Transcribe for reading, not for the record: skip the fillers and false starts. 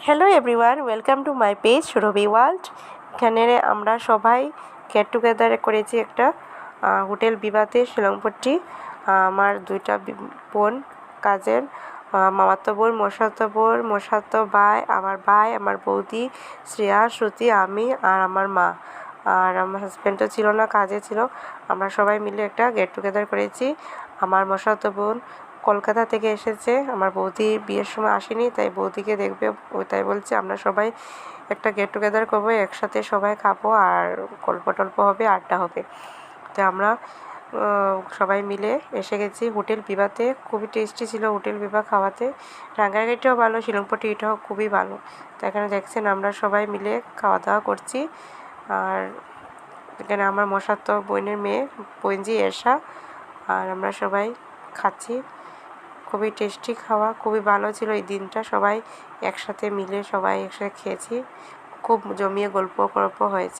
Hello everyone, welcome to my page Rabi world. এখানে আমরা সবাই গেট টুগেদার করেছি একটা হোটেল বিবাতে শিলংপট্টি। আমার দুইটা বোন, কাজের মামাতো বোন, মশাতো ভাই, আমার বৌদি শ্রেয়া, শ্রুতি, আমি আর আমার মা। আর আমার হাজব্যান্ডও ছিল না, কাজে ছিল। আমরা সবাই মিলে একটা গেট টুগেদার করেছি। আমার মশাতো বোন কলকাতা থেকে এসেছে, আমার বৌদি বিয়ের সময় আসেনি, তাই বৌদিকে দেখবে, তাই বলছে আমরা সবাই একটা গেট টুগেদার করবো, একসাথে সবাই খাবো আর গল্প টল্প হবে, আড্ডা হবে। তো আমরা সবাই মিলে এসে গেছি হোটেল বিবাতে। খুবই টেস্টি ছিল হোটেল বিবা খাওয়াতে। রাঙ্গামাটিটাও ভালো, শিলংপট্টিটাও খুবই ভালো। তো এখানে দেখছেন আমরা সবাই মিলে খাওয়া দাওয়া করছি। আর এখানে আমার মশাতো বোনের মেয়ে বোনজি এসা, আর আমরা সবাই খাচ্ছি। খুবই টেস্টি খাওয়া, খুবই ভালো ছিল এই দিনটা। সবাই একসাথে মিলে সবাই একসাথে খেয়েছি, খুব জমিয়ে গল্প হয়েছে।